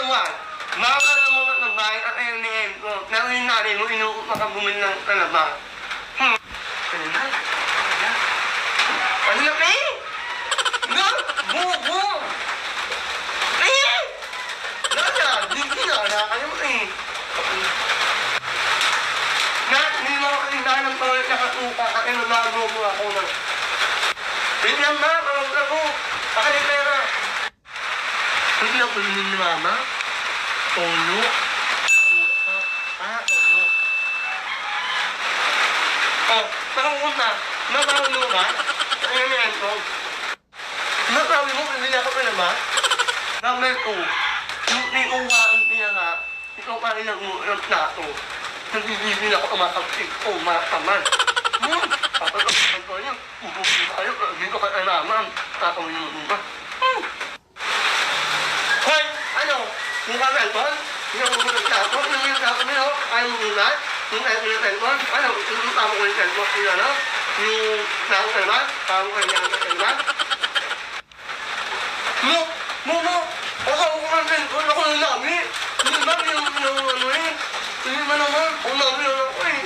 1. Makakala mo ng bahay at ayun ni Emco. Pero yung nanay mo, inuukot makabumil ng talaba. Ano na? Ano na, May? Nga? Bubo! May! Nada! Hindi na, nakakaya mo eh. Na, hindi mo ako kalindahan ng pangit na katuka kasi namago mo ako na. Tingnan ba, parang ako. Pakalit pera. Hindi na kulinin ni Mama. Tono. Tono. Oh, parang una. Nabawi mo ba? Ayan yan ko. Nabawi mo, hindi na ako pa naman. Number 2. Yung niuwaan niya nga, ikaw pa rin ang plato. Nagigigil ako kumakapit ko, makaman. Papagkapan ko niya. Pupusin kayo, hindi ko kaalaman. Tatawin mo muna. Hoy! Ano? Yung kamelpon? Yung nagtapon? Yung nagtapon niyo? Ayaw mo ulat? Yung kamelpon? Ano? Yung tamo ko yung kamelpon? Yung ano? Yung tamo ko ba? Tamo ko yung kamelpon ba? Mo! Ako ang kamelpon! Ako yung lami! Hindi ba yung ano eh? Hindi ba naman? Ang lami yun ako eh!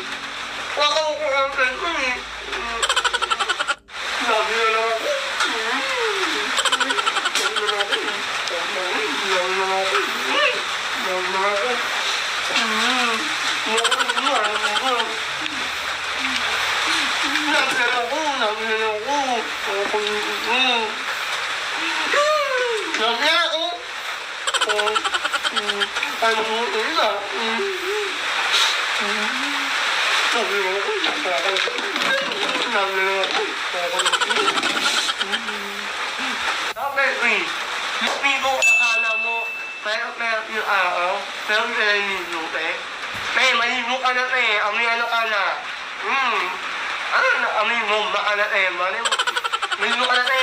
Ako ang kamelpon eh! Lami yun ako! Hindi ko akala mo, pero yung araw, pero nilaligo eh. Maligo ka na amoy ano ka na. Ano na amoy mo, baka na maligo ka na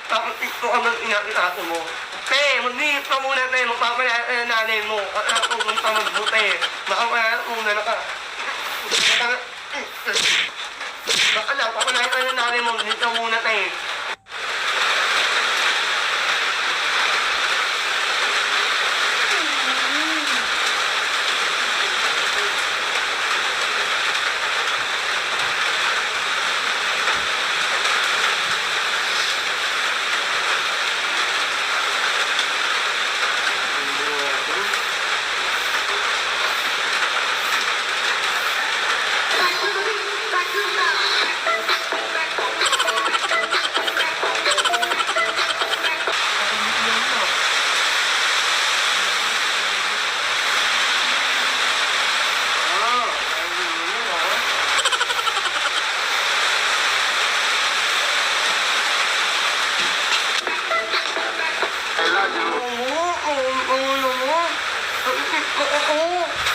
Tapos ito ka bang inakitato mo? Mag-iip ka muna magpapalaya ka ng nanay mo. At ako kung ka magbuti. Baka kaya una na ka. Baka lang, papalaya ka ng nanay mo. Dito muna Oo.